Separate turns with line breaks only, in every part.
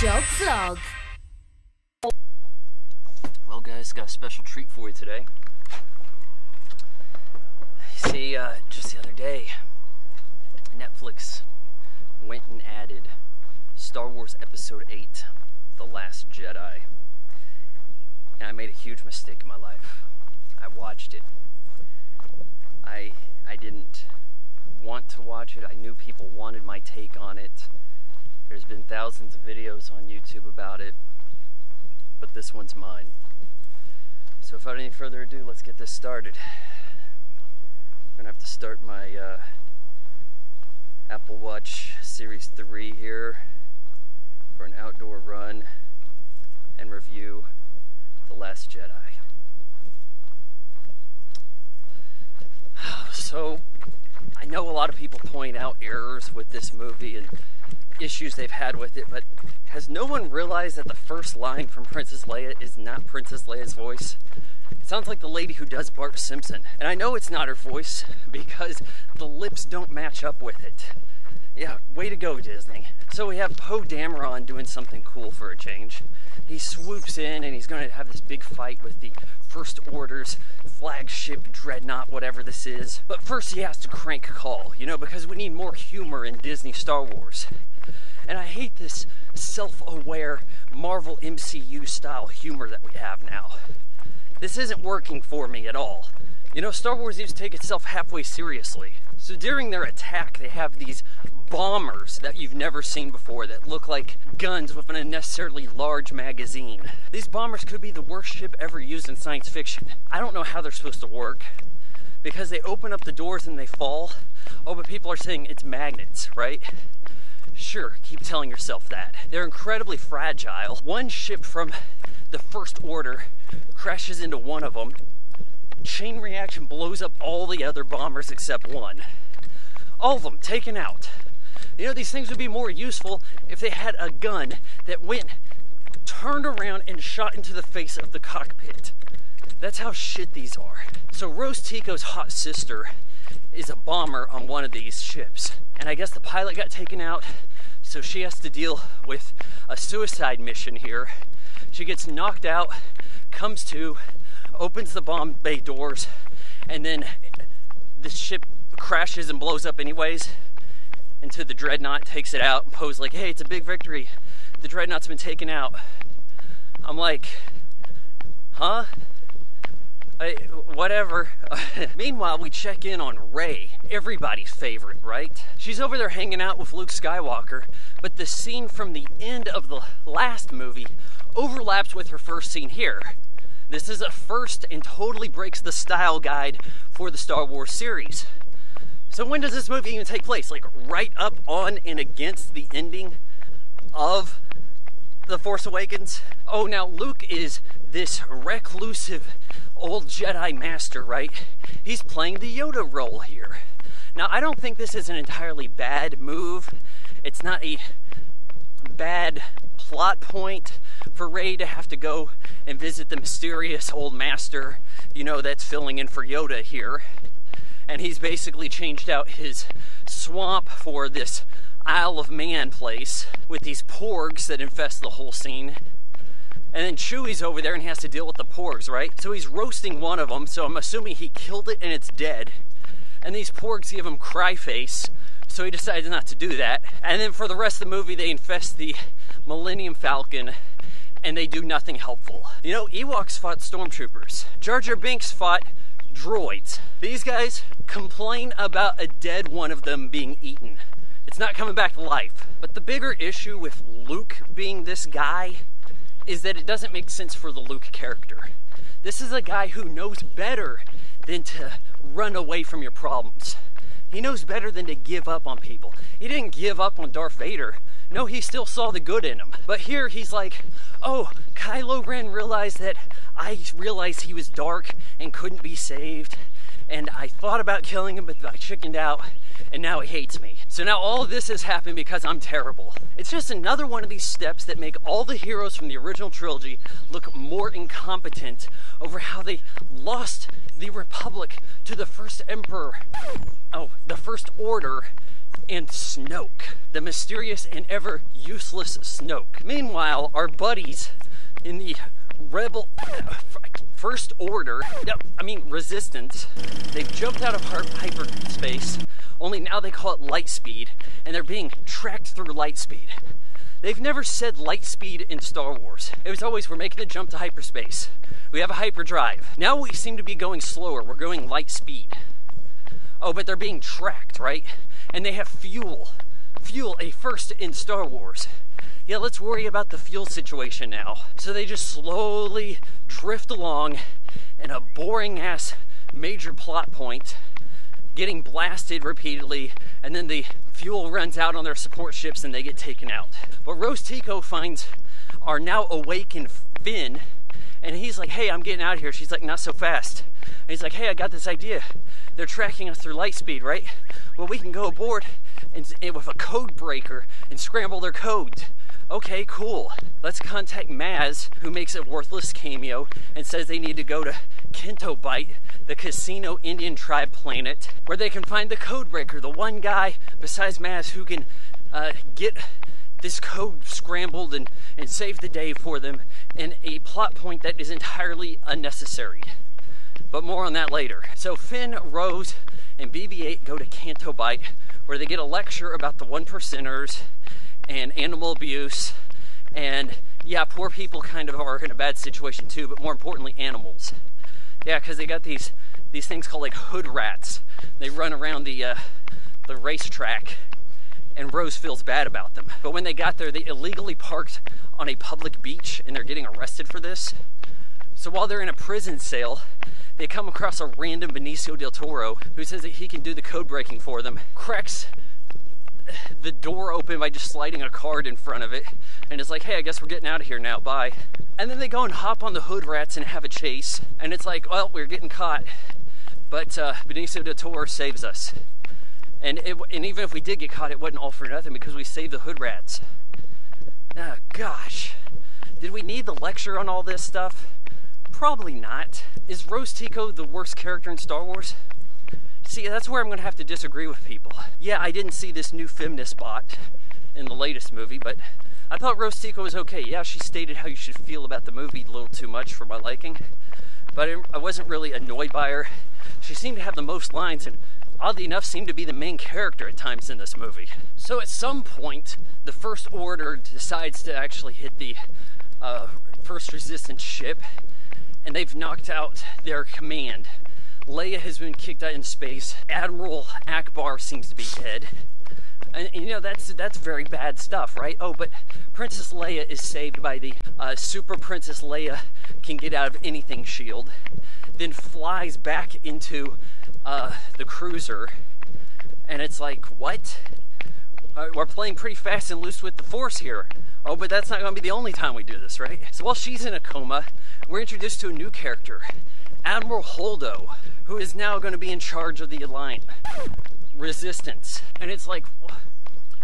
Job Vlog.
Well guys, got a special treat for you today. See, just the other day, Netflix went and added Star Wars Episode VIII, The Last Jedi. And I made a huge mistake in my life. I watched it. I didn't want to watch it. I knew people wanted my take on it. There's been thousands of videos on YouTube about it, but this one's mine. So without any further ado, let's get this started. I'm gonna have to start my Apple Watch Series 3 here for an outdoor run and review The Last Jedi. So, I know a lot of people point out errors with this movie and issues they've had with it, but has no one realized that the first line from Princess Leia is not Princess Leia's voice? It sounds like the lady who does Bart Simpson. And I know it's not her voice because the lips don't match up with it. Yeah, way to go, Disney. So we have Poe Dameron doing something cool for a change. He swoops in and he's going to have this big fight with the First Order's flagship dreadnought, whatever this is. But first he has to crank call, you know, because we need more humor in Disney Star Wars. And I hate this self-aware Marvel MCU style humor that we have now. This isn't working for me at all. You know, Star Wars used to take itself halfway seriously. So during their attack, they have these bombers that you've never seen before that look like guns with an unnecessarily large magazine. These bombers could be the worst ship ever used in science fiction. I don't know how they're supposed to work because they open up the doors and they fall. Oh, but people are saying it's magnets, right? Sure, keep telling yourself that. They're incredibly fragile. One ship from the First Order crashes into one of them. Chain reaction blows up all the other bombers except one. All of them taken out. You know, these things would be more useful if they had a gun that went, turned around and shot into the face of the cockpit. That's how shit these are. So Rose Tico's hot sister is a bomber on one of these ships. And I guess the pilot got taken out, so she has to deal with a suicide mission here. She gets knocked out, comes to, opens the bomb bay doors, and then the ship crashes and blows up anyways into the dreadnought, takes it out, and Poe's like, hey, it's a big victory. The dreadnought's been taken out. I'm like, huh? Whatever. Meanwhile, we check in on Rey, everybody's favorite, right? She's over there hanging out with Luke Skywalker, but the scene from the end of the last movie overlaps with her first scene here. This is a first and totally breaks the style guide for the Star Wars series. So when does this movie even take place? Like right up on and against the ending of The Force Awakens? Oh, now Luke is this reclusive old Jedi master, right? He's playing the Yoda role here. Now, I don't think this is an entirely bad move. It's not a bad plot point for Rey to have to go and visit the mysterious old master, you know, that's filling in for Yoda here. And he's basically changed out his swamp for this Isle of Man place with these porgs that infest the whole scene. And then Chewie's over there and he has to deal with the porgs, right? So he's roasting one of them, so I'm assuming he killed it and it's dead. And these porgs give him cry face, so he decides not to do that. And then for the rest of the movie, they infest the Millennium Falcon and they do nothing helpful. You know, Ewoks fought stormtroopers. Jar Jar Binks fought droids. These guys complain about a dead one of them being eaten. It's not coming back to life. But the bigger issue with Luke being this guy is that it doesn't make sense for the Luke character. This is a guy who knows better than to run away from your problems. He knows better than to give up on people. He didn't give up on Darth Vader. No, he still saw the good in him. But here he's like, oh, Kylo Ren realized that I realized he was dark and couldn't be saved. And I thought about killing him, but I chickened out. And now he hates me. So now all of this has happened because I'm terrible. It's just another one of these steps that make all the heroes from the original trilogy look more incompetent over how they lost the Republic to the First Emperor, the First Order, and Snoke, the mysterious and ever useless Snoke. Meanwhile, our buddies in the Rebel First Order, Resistance, they've jumped out of hyperspace, only now they call it light speed, and they're being tracked through light speed. They've never said light speed in Star Wars. It was always, we're making the jump to hyperspace. We have a hyperdrive. Now we seem to be going slower. We're going light speed. Oh, but they're being tracked, right? And they have fuel. Fuel, a first in Star Wars. Yeah, let's worry about the fuel situation now. So they just slowly drift along in a boring-ass major plot point, getting blasted repeatedly, and then the fuel runs out on their support ships and they get taken out. But Rose Tico finds our now awakened Finn, and he's like, hey, I'm getting out of here. She's like, not so fast. And he's like, hey, I got this idea. They're tracking us through light speed, right? Well, we can go aboard and with a code breaker and scramble their codes. Okay, cool. Let's contact Maz, who makes a worthless cameo and says they need to go to Canto Bight, the Casino Indian tribe planet, where they can find the code breaker, the one guy besides Maz who can get this code scrambled and save the day for them in a plot point that is entirely unnecessary. But more on that later. So Finn, Rose, and BB-8 go to Canto Bight, where they get a lecture about the 1%ers and animal abuse, and yeah, poor people kind of are in a bad situation too, but more importantly, animals. Yeah, because they got these things called like hood rats. They run around the racetrack, and Rose feels bad about them. But when they got there, they illegally parked on a public beach, and they're getting arrested for this. So while they're in a prison cell, they come across a random Benicio del Toro who says that he can do the code breaking for them, cracks the door open by just sliding a card in front of it, and is like, hey, I guess we're getting out of here now, bye. And then they go and hop on the hood rats and have a chase, and it's like, well, we're getting caught, but Benicio del Toro saves us. And even if we did get caught, it wasn't all for nothing because we saved the hood rats. Oh, gosh. Did we need the lecture on all this stuff? Probably not. Is Rose Tico the worst character in Star Wars? See, that's where I'm going to have to disagree with people. Yeah, I didn't see this new feminist bot in the latest movie, but I thought Rose Tico was okay. Yeah, she stated how you should feel about the movie a little too much for my liking, but I wasn't really annoyed by her. She seemed to have the most lines, and oddly enough, seemed to be the main character at times in this movie. So at some point, the First Order decides to actually hit the First Resistance ship, and they've knocked out their command. Leia has been kicked out in space. Admiral Akbar seems to be dead. And you know, that's very bad stuff, right? Oh, but Princess Leia is saved by the Super Princess Leia can get out of anything shield, then flies back into the cruiser, and it's like, what? We're playing pretty fast and loose with the Force here. Oh, but that's not going to be the only time we do this, right? So while she's in a coma, we're introduced to a new character, Admiral Holdo, who is now going to be in charge of the Alliance Resistance. And it's like,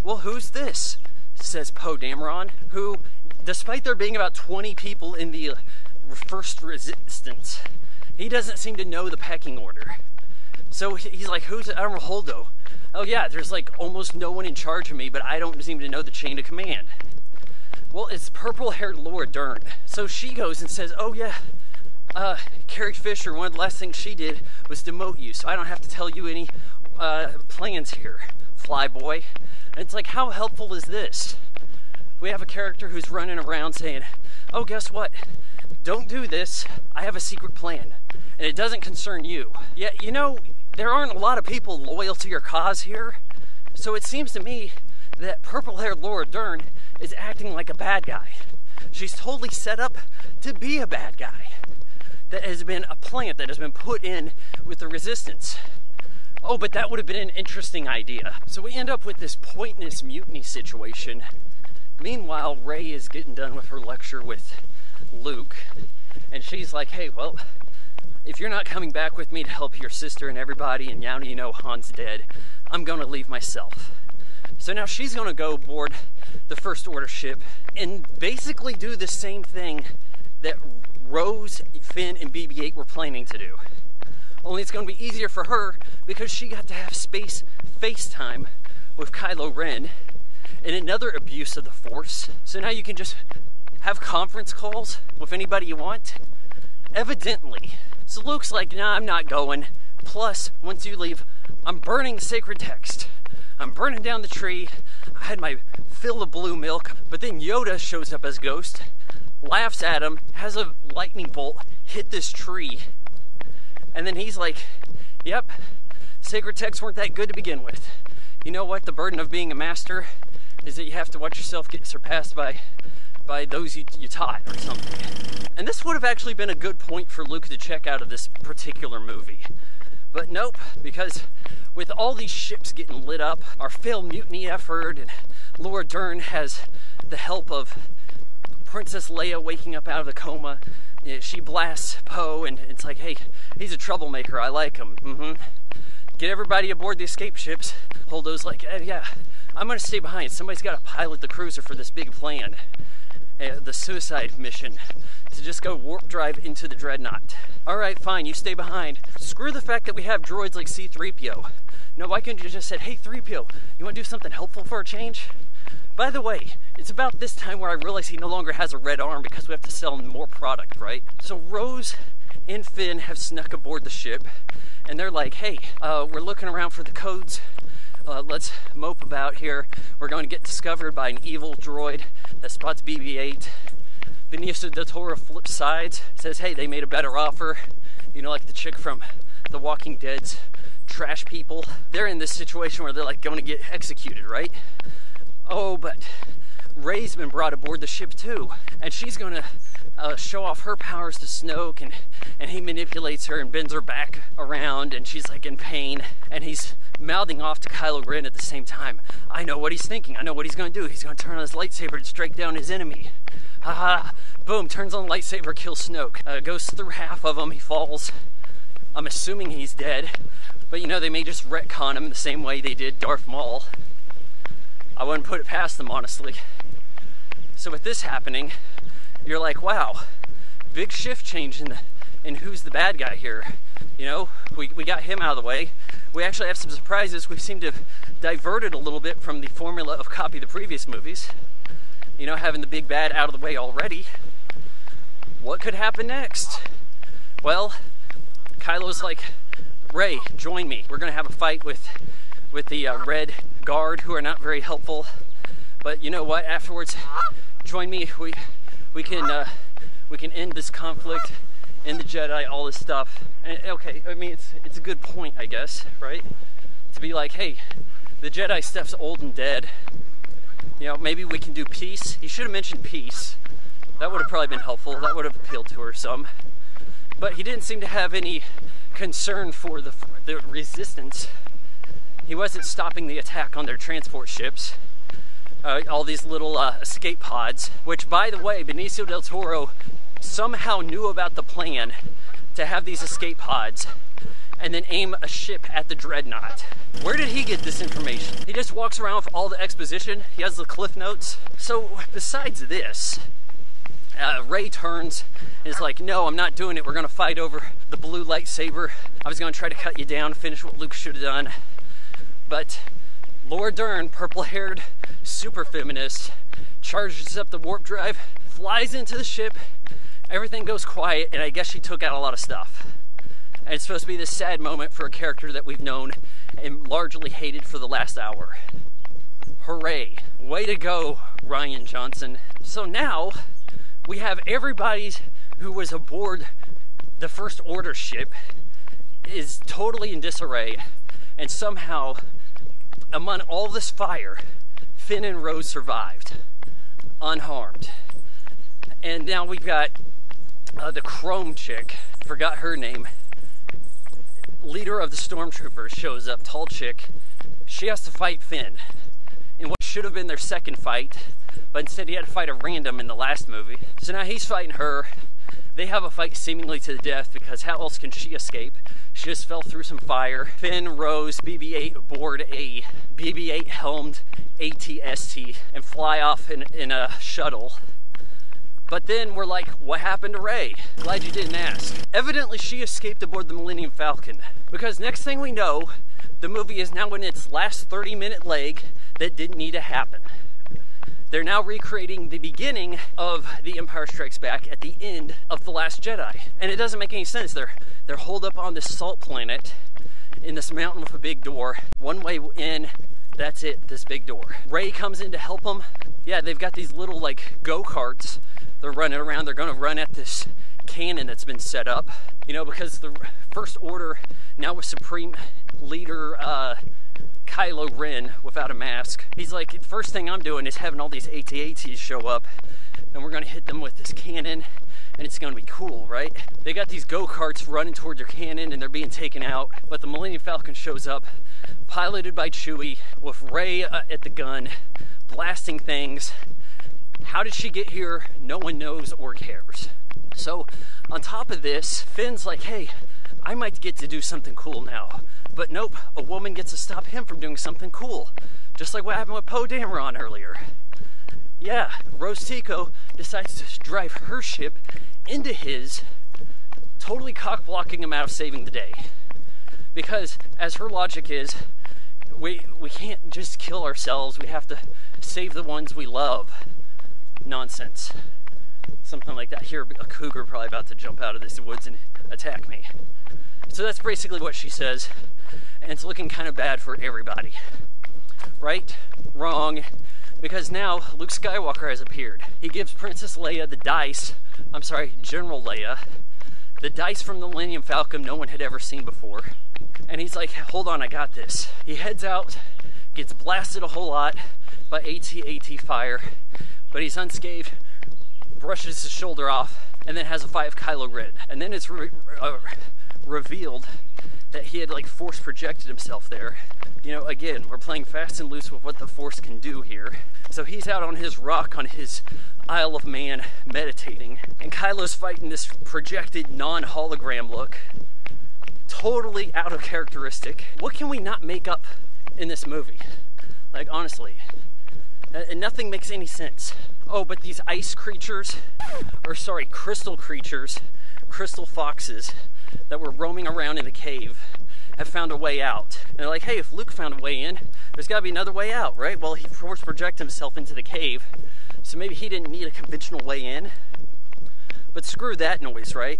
well, who's this? Says Poe Dameron, who, despite there being about 20 people in the First Resistance, he doesn't seem to know the pecking order. So he's like, who's Admiral Holdo? Oh yeah, there's like almost no one in charge of me, but I don't seem to know the chain of command. Well, it's purple-haired Laura Dern. So she goes and says, oh yeah, Carrie Fisher, one of the last things she did was demote you, so I don't have to tell you any plans here, flyboy. And it's like, how helpful is this? We have a character who's running around saying, oh, guess what? Don't do this. I have a secret plan, and it doesn't concern you. Yeah, you know, there aren't a lot of people loyal to your cause here, so it seems to me that purple-haired Laura Dern is acting like a bad guy. She's totally set up to be a bad guy. That has been a plant that has been put in with the Resistance. Oh, but that would have been an interesting idea. So we end up with this pointless mutiny situation. Meanwhile, Rey is getting done with her lecture with Luke, and she's like, hey, well, if you're not coming back with me to help your sister and everybody, and now you know Han's dead, I'm going to leave myself. So now she's going to go aboard the First Order ship and basically do the same thing that Rose, Finn, and BB-8 were planning to do. Only it's going to be easier for her because she got to have space FaceTime with Kylo Ren and another abuse of the Force. So now you can just have conference calls with anybody you want? Evidently. So Luke's like, nah, I'm not going. Plus, once you leave, I'm burning the sacred text. I'm burning down the tree. I had my fill of blue milk. But then Yoda shows up as Ghost, laughs at him, has a lightning bolt hit this tree. And then he's like, yep, sacred texts weren't that good to begin with. You know what? The burden of being a master is that you have to watch yourself get surpassed by those you taught or something. And this would have actually been a good point for Luke to check out of this particular movie. But nope, because with all these ships getting lit up, our failed mutiny effort, and Laura Dern has the help of Princess Leia waking up out of the coma. She blasts Poe, and it's like, hey, he's a troublemaker, I like him. Get everybody aboard the escape ships. Holdo's like, yeah, I'm gonna stay behind. Somebody's gotta pilot the cruiser for this big plan. The suicide mission, to just go warp drive into the Dreadnought. Alright, fine, you stay behind. Screw the fact that we have droids like C-3PO. No, why couldn't you just said, hey 3PO, you wanna do something helpful for a change? By the way, it's about this time where I realize he no longer has a red arm because we have to sell him more product, right? So Rose and Finn have snuck aboard the ship, and they're like, hey, we're looking around for the codes. Let's mope about here. We're going to get discovered by an evil droid that spots BB-8. Benicio del Toro flips sides, says, hey, they made a better offer. You know, like the chick from The Walking Dead's trash people. They're in this situation where they're like going to get executed, right? Oh, but Rey's been brought aboard the ship too, and she's going to show off her powers to Snoke, and he manipulates her and bends her back around, and she's like in pain, and he's mouthing off to Kylo Ren at the same time. I know what he's thinking. I know what he's going to do. He's going to turn on his lightsaber and strike down his enemy. Haha. Boom, turns on the lightsaber, kills Snoke. Goes through half of him, he falls. I'm assuming he's dead, but you know, they may just retcon him the same way they did Darth Maul. I wouldn't put it past them, honestly. So with this happening, you're like, wow, big shift change in who's the bad guy here. You know, we got him out of the way. We actually have some surprises. We seem to have diverted a little bit from the formula of copy the previous movies. You know, having the big bad out of the way already. What could happen next? Well, Kylo's like, Rey, join me. We're gonna have a fight with the Red Guard, who are not very helpful. But you know what? Afterwards, join me. We can end this conflict, end the Jedi, all this stuff. And okay, I mean it's a good point, I guess, right? To be like, hey, the Jedi stuff's old and dead. You know, maybe we can do peace. He should have mentioned peace. That would have probably been helpful. That would have appealed to her some. But he didn't seem to have any concern for the resistance. He wasn't stopping the attack on their transport ships. All these little escape pods, which, by the way, Benicio del Toro somehow knew about the plan to have these escape pods and then aim a ship at the Dreadnought. Where did he get this information? He just walks around with all the exposition. He has the cliff notes. So besides this, Rey turns and is like, no, I'm not doing it. We're gonna fight over the blue lightsaber. I was gonna try to cut you down, finish what Luke should have done. But Laura Dern, purple-haired super feminist, charges up the warp drive, flies into the ship, everything goes quiet, and I guess she took out a lot of stuff. And it's supposed to be this sad moment for a character that we've known and largely hated for the last hour. Hooray. Way to go, Rian Johnson. So now, we have everybody who was aboard the First Order ship is totally in disarray, and somehow, among all this fire, Finn and Rose survived, unharmed. And now we've got the Chrome chick, forgot her name, leader of the stormtroopers shows up, tall chick. She has to fight Finn in what should have been their second fight, but instead he had to fight a random in the last movie. So now he's fighting her. They have a fight seemingly to the death, because how else can she escape? She just fell through some fire. Finn, Rose, BB-8 aboard a BB-8 helmed AT-ST and fly off in a shuttle. But then we're like, what happened to Rey? Glad you didn't ask. Evidently she escaped aboard the Millennium Falcon, because next thing we know, The movie is now in its last 30-minute leg that didn't need to happen. They're now recreating the beginning of The Empire Strikes Back at the end of The Last Jedi. And it doesn't make any sense. They're holed up on this salt planet in this mountain with a big door. One way in, that's it, this big door. Rey comes in to help them. Yeah, they've got these little like go-karts. They're running around. They're gonna run at this cannon that's been set up. You know, because the First Order, now with Supreme Leader Kylo Ren without a mask, he's like, first thing I'm doing is having all these AT-ATs show up, and we're gonna hit them with this cannon, and it's gonna be cool, right? They got these go-karts running towards their cannon, and they're being taken out, but the Millennium Falcon shows up, piloted by Chewie, with Rey at the gun, blasting things. How did she get here? No one knows or cares. So, on top of this, Finn's like, hey, I might get to do something cool now. But nope, a woman gets to stop him from doing something cool. Just like what happened with Poe Dameron earlier. Yeah, Rose Tico decides to drive her ship into his, totally cock-blocking him out of saving the day. Because, as her logic is, we can't just kill ourselves, we have to save the ones we love. Nonsense. Something like that. Here, a cougar probably about to jump out of this woods and attack me. So that's basically what she says, and it's looking kind of bad for everybody. Right? Wrong. Because now Luke Skywalker has appeared. He gives Princess Leia the dice, General Leia, the dice from the Millennium Falcon no one had ever seen before. And he's like, hold on, I got this. He heads out, gets blasted a whole lot by AT-AT fire, but he's unscathed, brushes his shoulder off, and then has a fight with Kylo Ren. And then it's revealed that he had like force projected himself there. You know, again, we're playing fast and loose with what the force can do here. So he's out on his rock on his Isle of Man meditating, and Kylo's fighting this projected non-hologram look. Totally out of characteristic. What can we not make up in this movie? Like, honestly. And nothing makes any sense. Oh, but these ice creatures, crystal creatures, crystal foxes that were roaming around in the cave have found a way out. And they're like, hey, if Luke found a way in, there's gotta be another way out, right? Well, he force projected himself into the cave, so maybe he didn't need a conventional way in. But screw that noise, right?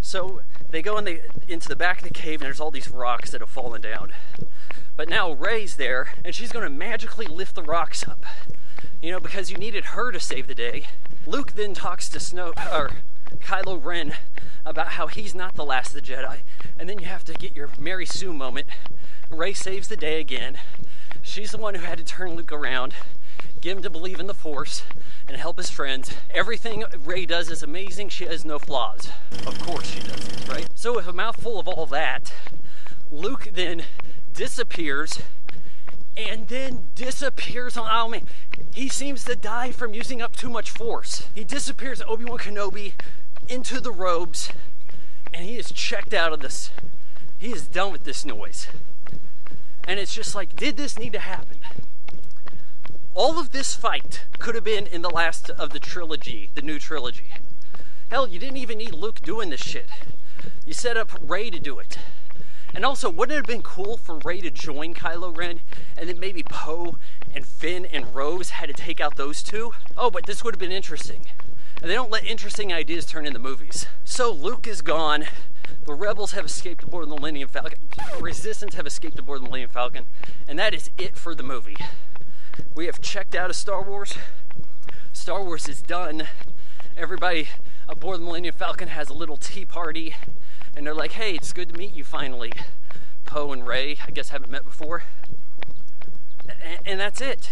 So they go into the back of the cave, and there's all these rocks that have fallen down. But now Rey's there, and she's gonna magically lift the rocks up. You know, because you needed her to save the day. Luke then talks to Kylo Ren about how he's not the last of the Jedi. And then you have to get your Mary Sue moment. Rey saves the day again. She's the one who had to turn Luke around, get him to believe in the Force, and help his friends. Everything Rey does is amazing. She has no flaws. Of course she doesn't, right? So with a mouthful of all that, Luke then disappears, and then disappears on Isle of Man. He seems to die from using up too much force. He disappears Obi-Wan Kenobi into the robes, and he is checked out of this. He is done with this noise. And it's just like, did this need to happen? All of this fight could have been in the last of the trilogy, the new trilogy. Hell, you didn't even need Luke doing this shit. You set up Rey to do it. And also, wouldn't it have been cool for Rey to join Kylo Ren, and then maybe Poe and Finn and Rose had to take out those two? Oh, but this would have been interesting. And they don't let interesting ideas turn into movies. So Luke is gone. The Rebels have escaped aboard the Millennium Falcon. Resistance have escaped aboard the Millennium Falcon. And that is it for the movie. We have checked out of Star Wars. Star Wars is done. Everybody aboard the Millennium Falcon has a little tea party. And they're like, hey, it's good to meet you finally. Poe and Rey, I guess, haven't met before. And that's it.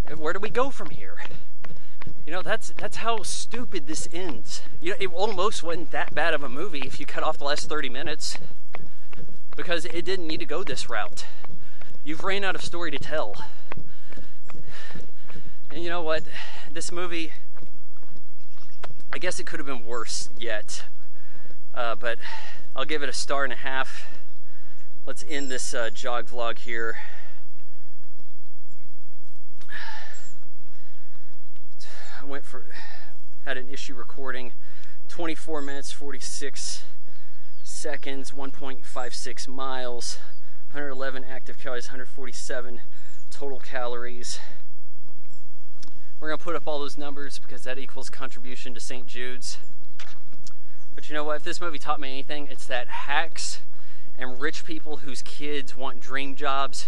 And where do we go from here? You know, that's how stupid this ends. You know, it almost wasn't that bad of a movie if you cut off the last 30 minutes. Because it didn't need to go this route. You've ran out of story to tell. And you know what? This movie, I guess it could have been worse yet. But I'll give it a 1.5 stars. Let's end this jog vlog here. Had an issue recording. 24 minutes, 46 seconds, 1.56 miles. 111 active calories, 147 total calories. We're going to put up all those numbers because that equals contribution to St. Jude's. But you know what? If this movie taught me anything, it's that hacks and rich people whose kids want dream jobs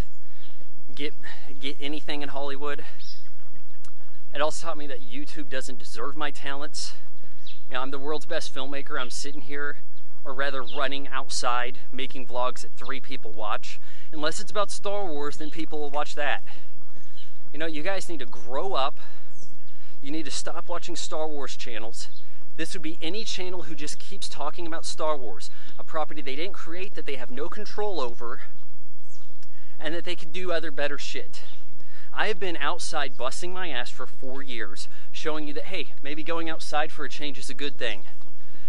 get anything in Hollywood. It also taught me that YouTube doesn't deserve my talents. You know, I'm the world's best filmmaker. I'm sitting here, or rather running outside, making vlogs that 3 people watch. Unless it's about Star Wars, then people will watch that. You know, you guys need to grow up. You need to stop watching Star Wars channels. This would be any channel who just keeps talking about Star Wars, a property they didn't create, that they have no control over, and that they could do other better shit. I have been outside busting my ass for 4 years, showing you that, hey, maybe going outside for a change is a good thing.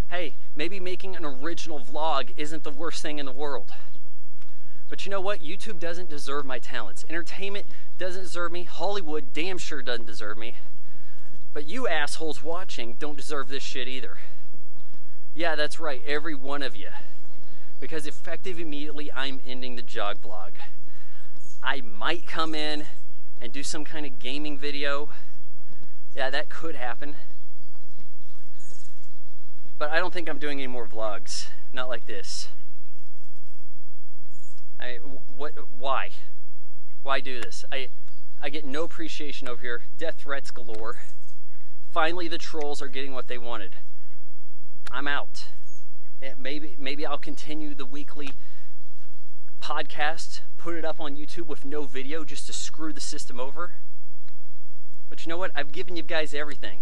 Hey, maybe making an original vlog isn't the worst thing in the world. But you know what? YouTube doesn't deserve my talents. Entertainment doesn't deserve me. Hollywood damn sure doesn't deserve me. But you assholes watching don't deserve this shit either. Yeah, that's right, every one of you. Because effective immediately, I'm ending the jog vlog. I might come in and do some kind of gaming video. Yeah, that could happen. But I don't think I'm doing any more vlogs. Not like this. Why? Why do this? I get no appreciation over here. Death threats galore. Finally, the trolls are getting what they wanted. I'm out. Yeah, maybe I'll continue the weekly podcast, put it up on YouTube with no video just to screw the system over. But you know what? I've given you guys everything.